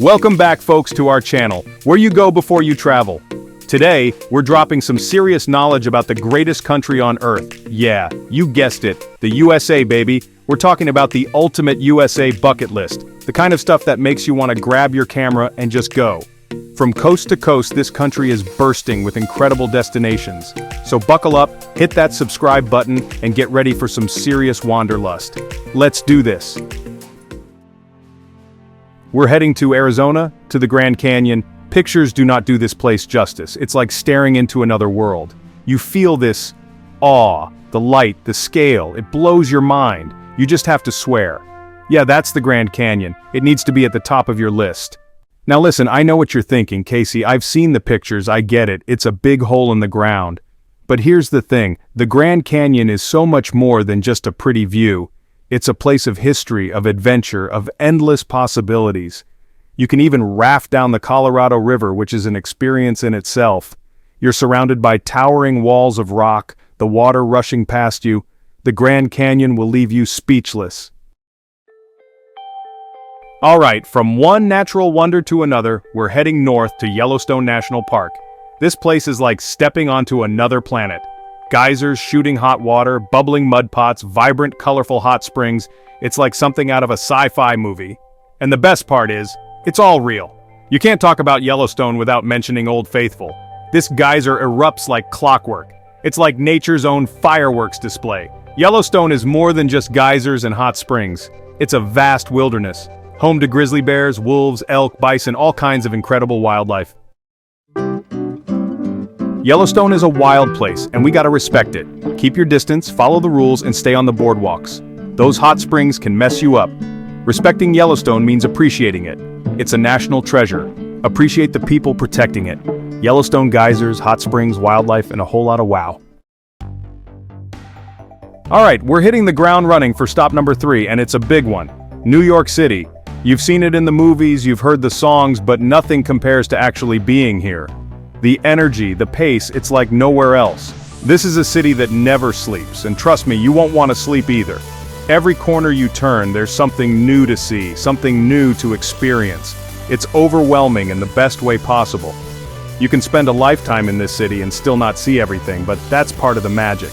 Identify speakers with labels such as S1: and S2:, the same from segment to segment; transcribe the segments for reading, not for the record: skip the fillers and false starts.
S1: Welcome back, folks, to our channel, where you go before you travel. Today, we're dropping some serious knowledge about the greatest country on Earth. Yeah, you guessed it, the USA, baby. We're talking about the ultimate USA bucket list, the kind of stuff that makes you want to grab your camera and just go. From coast to coast, this country is bursting with incredible destinations. So buckle up, hit that subscribe button, and get ready for some serious wanderlust. Let's do this. We're heading to Arizona, to the Grand Canyon. Pictures do not do this place justice. It's like staring into another world. You feel this awe, the light, the scale. It blows your mind. You just have to swear. Yeah, that's the Grand Canyon. It needs to be at the top of your list. Now listen, I know what you're thinking, Casey. I've seen the pictures, I get it. It's a big hole in the ground. But here's the thing, the Grand Canyon is so much more than just a pretty view. It's a place of history, of adventure, of endless possibilities. You can even raft down the Colorado River, which is an experience in itself. You're surrounded by towering walls of rock, the water rushing past you. The Grand Canyon will leave you speechless. Alright, from one natural wonder to another, we're heading north to Yellowstone National Park. This place is like stepping onto another planet. Geysers shooting hot water, bubbling mud pots, vibrant, colorful hot springs. It's like something out of a sci-fi movie. And the best part is, it's all real. You can't talk about Yellowstone without mentioning Old Faithful. This geyser erupts like clockwork. It's like nature's own fireworks display. Yellowstone is more than just geysers and hot springs. It's a vast wilderness, home to grizzly bears, wolves, elk, bison, all kinds of incredible wildlife. Yellowstone is a wild place, and we gotta respect it. Keep your distance, follow the rules, and stay on the boardwalks. Those hot springs can mess you up. Respecting Yellowstone means appreciating it. It's a national treasure. Appreciate the people protecting it. Yellowstone geysers, hot springs, wildlife, and a whole lot of wow. Alright, we're hitting the ground running for stop number 3, and it's a big one. New York City. You've seen it in the movies, you've heard the songs, but nothing compares to actually being here. The energy, the pace, it's like nowhere else. This is a city that never sleeps, and trust me, you won't want to sleep either. Every corner you turn, there's something new to see, something new to experience. It's overwhelming in the best way possible. You can spend a lifetime in this city and still not see everything, but that's part of the magic.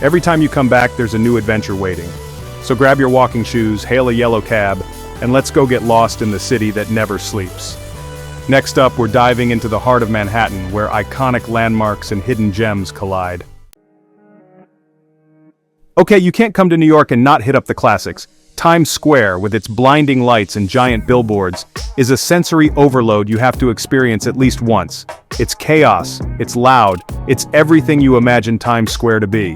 S1: Every time you come back, there's a new adventure waiting. So grab your walking shoes, hail a yellow cab, and let's go get lost in the city that never sleeps. Next up, we're diving into the heart of Manhattan, where iconic landmarks and hidden gems collide. Okay, you can't come to New York and not hit up the classics. Times Square, with its blinding lights and giant billboards, is a sensory overload you have to experience at least once. It's chaos, it's loud, it's everything you imagine Times Square to be.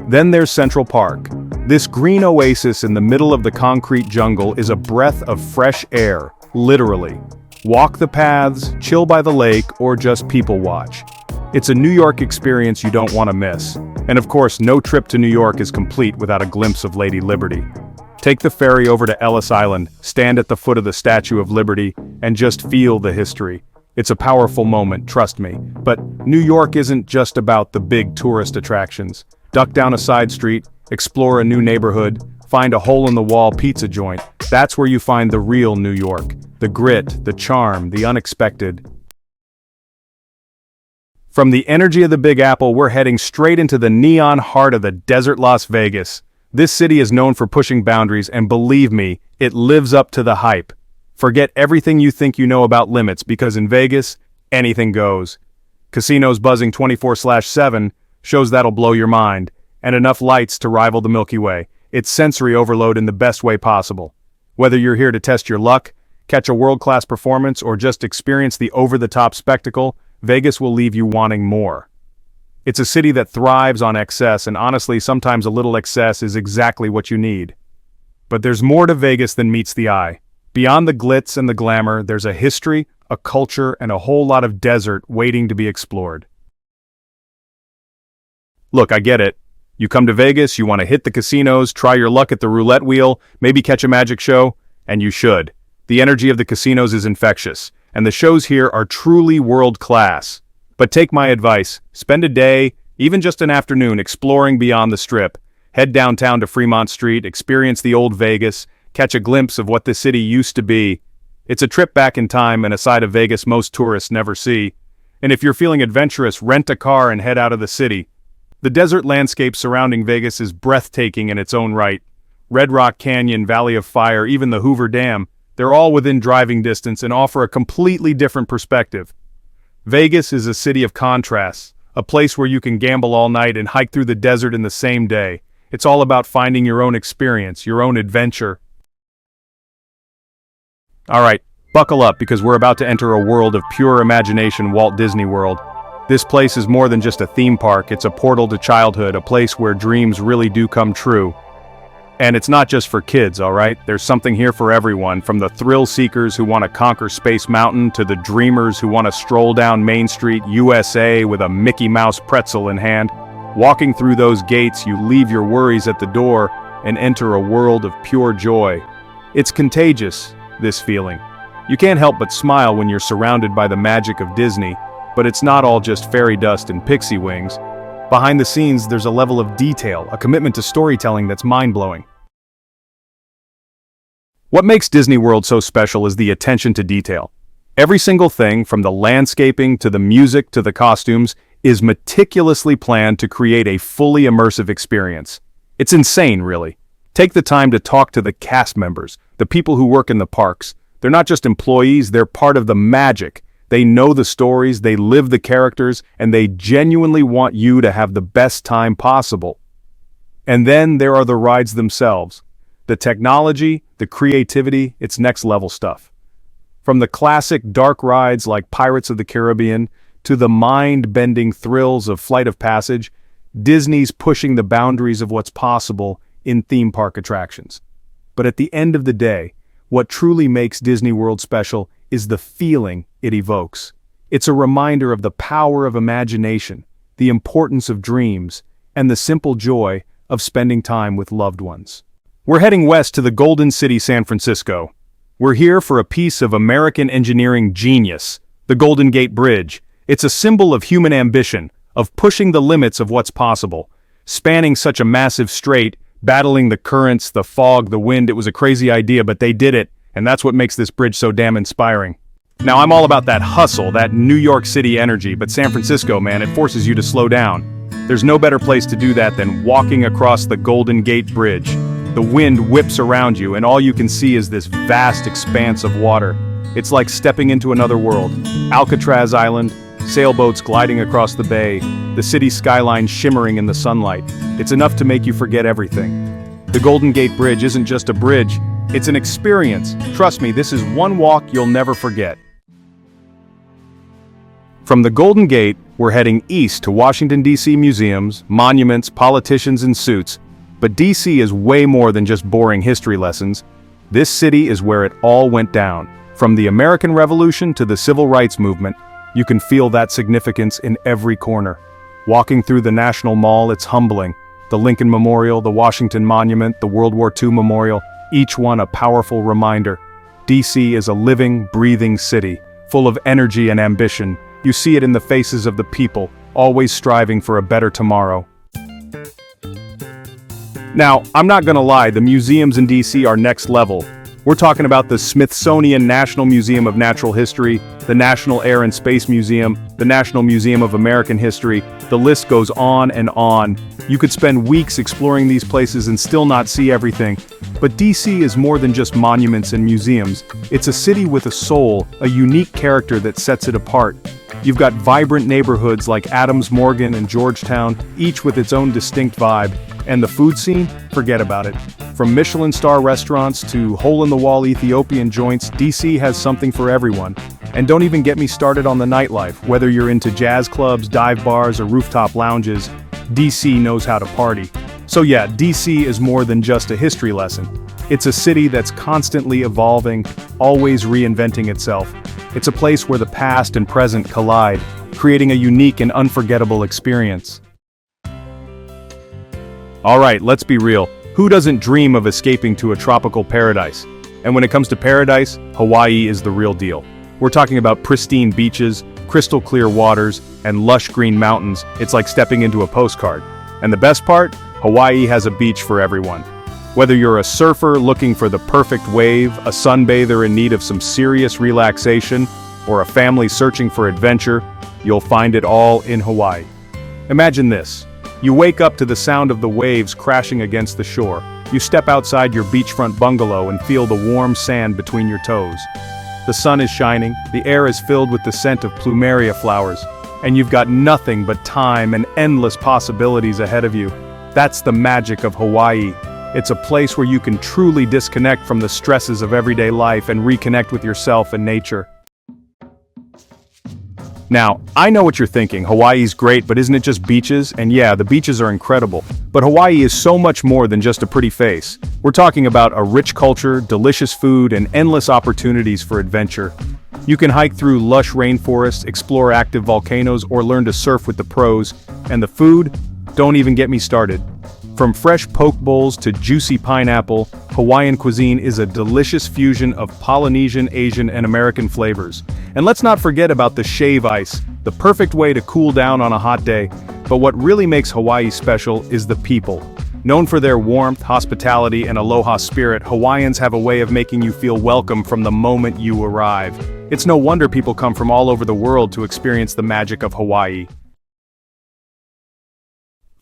S1: Then there's Central Park. This green oasis in the middle of the concrete jungle is a breath of fresh air, literally. Walk the paths, chill by the lake, or just people watch. It's a New York experience you don't want to miss. And of course, no trip to New York is complete without a glimpse of Lady Liberty. Take the ferry over to Ellis Island, stand at the foot of the Statue of Liberty, and just feel the history. It's a powerful moment, trust me. But New York isn't just about the big tourist attractions. Duck down a side street, explore a new neighborhood, find a hole-in-the-wall pizza joint. That's where you find the real New York. The grit, the charm, the unexpected. From the energy of the Big Apple, we're heading straight into the neon heart of the desert Las Vegas. This city is known for pushing boundaries, and believe me, it lives up to the hype. Forget everything you think you know about limits, because in Vegas, anything goes. Casinos buzzing 24/7, shows that'll blow your mind, and enough lights to rival the Milky Way. It's sensory overload in the best way possible. Whether you're here to test your luck, catch a world-class performance, or just experience the over-the-top spectacle, Vegas will leave you wanting more. It's a city that thrives on excess, and honestly, sometimes a little excess is exactly what you need. But there's more to Vegas than meets the eye. Beyond the glitz and the glamour, there's a history, a culture, and a whole lot of desert waiting to be explored. Look, I get it. You come to Vegas, you want to hit the casinos, try your luck at the roulette wheel, maybe catch a magic show, and you should. The energy of the casinos is infectious, and the shows here are truly world-class. But take my advice, spend a day, even just an afternoon, exploring beyond the Strip. Head downtown to Fremont Street, experience the old Vegas, catch a glimpse of what the city used to be. It's a trip back in time and a side of Vegas most tourists never see. And if you're feeling adventurous, rent a car and head out of the city. The desert landscape surrounding Vegas is breathtaking in its own right. Red Rock Canyon, Valley of Fire, even the Hoover Dam, they're all within driving distance and offer a completely different perspective. Vegas is a city of contrasts, a place where you can gamble all night and hike through the desert in the same day. It's all about finding your own experience, your own adventure. Alright, buckle up because we're about to enter a world of pure imagination, Walt Disney World. This place is more than just a theme park, it's a portal to childhood, a place where dreams really do come true. And it's not just for kids, alright? There's something here for everyone, from the thrill seekers who want to conquer Space Mountain to the dreamers who want to stroll down Main Street, USA with a Mickey Mouse pretzel in hand. Walking through those gates, you leave your worries at the door and enter a world of pure joy. It's contagious, this feeling. You can't help but smile when you're surrounded by the magic of Disney, but it's not all just fairy dust and pixie wings. Behind the scenes, there's a level of detail, a commitment to storytelling that's mind-blowing. What makes Disney World so special is the attention to detail. Every single thing, from the landscaping to the music to the costumes, is meticulously planned to create a fully immersive experience. It's insane, really. Take the time to talk to the cast members, the people who work in the parks. They're not just employees, they're part of the magic. They know the stories, they live the characters, and they genuinely want you to have the best time possible. And then there are the rides themselves. The technology, the creativity, it's next level stuff. From the classic dark rides like Pirates of the Caribbean to the mind-bending thrills of Flight of Passage, Disney's pushing the boundaries of what's possible in theme park attractions. But at the end of the day, what truly makes Disney World special is the feeling it evokes. It's a reminder of the power of imagination, the importance of dreams, and the simple joy of spending time with loved ones. We're heading west to the Golden City, San Francisco. We're here for a piece of American engineering genius, the Golden Gate Bridge. It's a symbol of human ambition, of pushing the limits of what's possible. Spanning such a massive strait, battling the currents, the fog, the wind, it was a crazy idea, but they did it, and that's what makes this bridge so damn inspiring. Now, I'm all about that hustle, that New York City energy, but San Francisco, man, it forces you to slow down. There's no better place to do that than walking across the Golden Gate Bridge. The wind whips around you, and all you can see is this vast expanse of water. It's like stepping into another world. Alcatraz Island, sailboats gliding across the bay, the city skyline shimmering in the sunlight. It's enough to make you forget everything. The Golden Gate Bridge isn't just a bridge, it's an experience. Trust me, this is one walk you'll never forget. From the Golden Gate, we're heading east to Washington, D.C. museums, monuments, politicians in suits. But D.C. is way more than just boring history lessons. This city is where it all went down. From the American Revolution to the Civil Rights Movement, you can feel that significance in every corner. Walking through the National Mall, it's humbling. The Lincoln Memorial, the Washington Monument, the World War II Memorial, each one a powerful reminder. D.C. is a living, breathing city, full of energy and ambition. You see it in the faces of the people, always striving for a better tomorrow. Now, I'm not gonna lie, the museums in D.C. are next level. We're talking about the Smithsonian National Museum of Natural History, the National Air and Space Museum, the National Museum of American History. The list goes on and on. You could spend weeks exploring these places and still not see everything. But D.C. is more than just monuments and museums. It's a city with a soul, a unique character that sets it apart. You've got vibrant neighborhoods like Adams Morgan and Georgetown, each with its own distinct vibe. And the food scene? Forget about it. From Michelin star restaurants to hole-in-the-wall Ethiopian joints, DC has something for everyone. And don't even get me started on the nightlife. Whether you're into jazz clubs, dive bars, or rooftop lounges, DC knows how to party. So yeah, DC is more than just a history lesson. It's a city that's constantly evolving, always reinventing itself. It's a place where the past and present collide, creating a unique and unforgettable experience. Alright, let's be real. Who doesn't dream of escaping to a tropical paradise? And when it comes to paradise, Hawaii is the real deal. We're talking about pristine beaches, crystal clear waters, and lush green mountains. It's like stepping into a postcard. And the best part? Hawaii has a beach for everyone. Whether you're a surfer looking for the perfect wave, a sunbather in need of some serious relaxation, or a family searching for adventure, you'll find it all in Hawaii. Imagine this. You wake up to the sound of the waves crashing against the shore. You step outside your beachfront bungalow and feel the warm sand between your toes. The sun is shining, the air is filled with the scent of plumeria flowers, and you've got nothing but time and endless possibilities ahead of you. That's the magic of Hawaii. It's a place where you can truly disconnect from the stresses of everyday life and reconnect with yourself and nature. Now, I know what you're thinking, Hawaii's great, but isn't it just beaches? And yeah, the beaches are incredible. But Hawaii is so much more than just a pretty face. We're talking about a rich culture, delicious food, and endless opportunities for adventure. You can hike through lush rainforests, explore active volcanoes, or learn to surf with the pros. And the food? Don't even get me started. From fresh poke bowls to juicy pineapple, Hawaiian cuisine is a delicious fusion of Polynesian, Asian, and American flavors. And let's not forget about the shave ice, the perfect way to cool down on a hot day. But what really makes Hawaii special is the people. Known for their warmth, hospitality, and aloha spirit, Hawaiians have a way of making you feel welcome from the moment you arrive. It's no wonder people come from all over the world to experience the magic of Hawaii.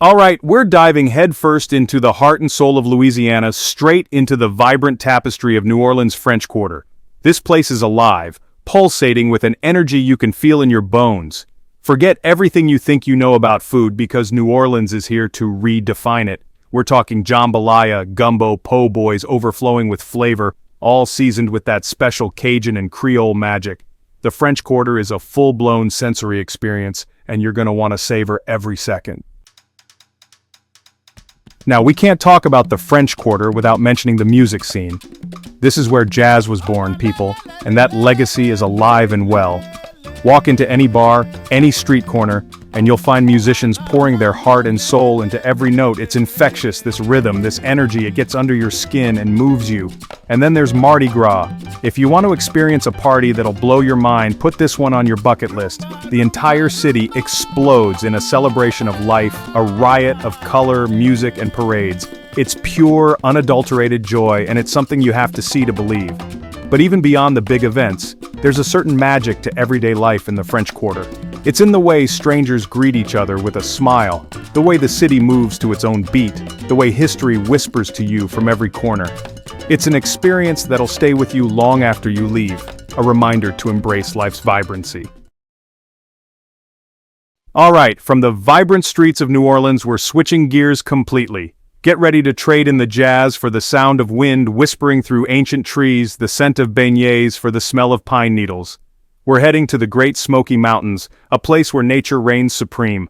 S1: Alright, we're diving headfirst into the heart and soul of Louisiana, straight into the vibrant tapestry of New Orleans' French Quarter. This place is alive, pulsating with an energy you can feel in your bones. Forget everything you think you know about food because New Orleans is here to redefine it. We're talking jambalaya, gumbo, po' boys overflowing with flavor, all seasoned with that special Cajun and Creole magic. The French Quarter is a full-blown sensory experience, and you're going to want to savor every second. Now, we can't talk about the French Quarter without mentioning the music scene. This is where jazz was born, people, and that legacy is alive and well. Walk into any bar, any street corner, and you'll find musicians pouring their heart and soul into every note. It's infectious, this rhythm, this energy, it gets under your skin and moves you. And then there's Mardi Gras. If you want to experience a party that'll blow your mind, put this one on your bucket list. The entire city explodes in a celebration of life, a riot of color, music, and parades. It's pure, unadulterated joy, and it's something you have to see to believe. But even beyond the big events, there's a certain magic to everyday life in the French Quarter. It's in the way strangers greet each other with a smile, the way the city moves to its own beat, the way history whispers to you from every corner. It's an experience that'll stay with you long after you leave, a reminder to embrace life's vibrancy. Alright, from the vibrant streets of New Orleans, we're switching gears completely. Get ready to trade in the jazz for the sound of wind whispering through ancient trees, the scent of beignets for the smell of pine needles. We're heading to the Great Smoky Mountains, a place where nature reigns supreme.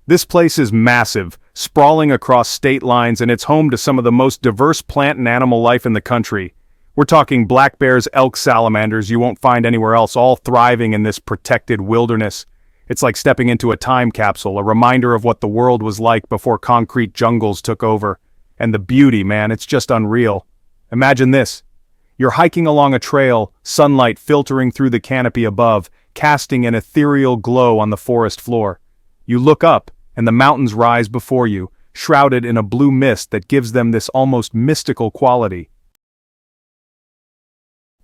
S1: This place is massive, sprawling across state lines, and it's home to some of the most diverse plant and animal life in the country. We're talking black bears, elk, salamanders you won't find anywhere else, all thriving in this protected wilderness. It's like stepping into a time capsule, a reminder of what the world was like before concrete jungles took over. And the beauty, man, it's just unreal. Imagine this. You're hiking along a trail, sunlight filtering through the canopy above, casting an ethereal glow on the forest floor. You look up, and the mountains rise before you, shrouded in a blue mist that gives them this almost mystical quality.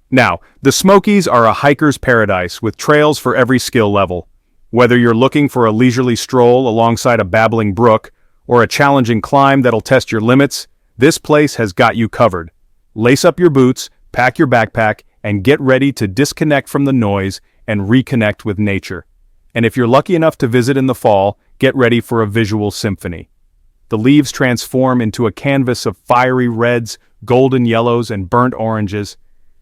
S1: Now, the Smokies are a hiker's paradise with trails for every skill level. Whether you're looking for a leisurely stroll alongside a babbling brook, or a challenging climb that'll test your limits, this place has got you covered. Lace up your boots, pack your backpack, and get ready to disconnect from the noise and reconnect with nature. And if you're lucky enough to visit in the fall, get ready for a visual symphony. The leaves transform into a canvas of fiery reds, golden yellows, and burnt oranges.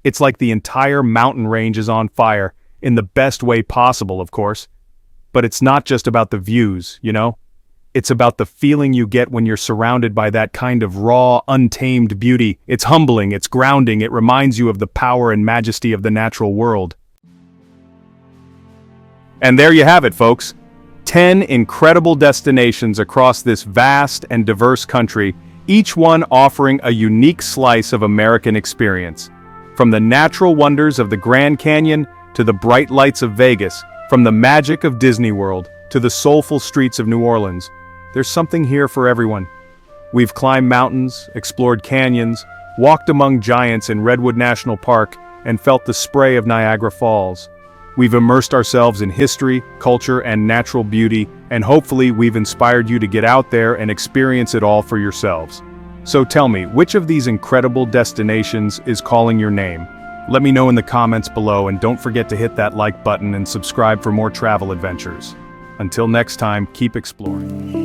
S1: It's like the entire mountain range is on fire, in the best way possible, of course. But it's not just about the views, you know? It's about the feeling you get when you're surrounded by that kind of raw, untamed beauty. It's humbling, it's grounding, it reminds you of the power and majesty of the natural world. And there you have it, folks. 10 incredible destinations across this vast and diverse country, each one offering a unique slice of American experience. From the natural wonders of the Grand Canyon to the bright lights of Vegas, from the magic of Disney World to the soulful streets of New Orleans, there's something here for everyone. We've climbed mountains, explored canyons, walked among giants in Redwood National Park, and felt the spray of Niagara Falls. We've immersed ourselves in history, culture, and natural beauty, and hopefully we've inspired you to get out there and experience it all for yourselves. So tell me, which of these incredible destinations is calling your name? Let me know in the comments below, and don't forget to hit that like button and subscribe for more travel adventures. Until next time, keep exploring.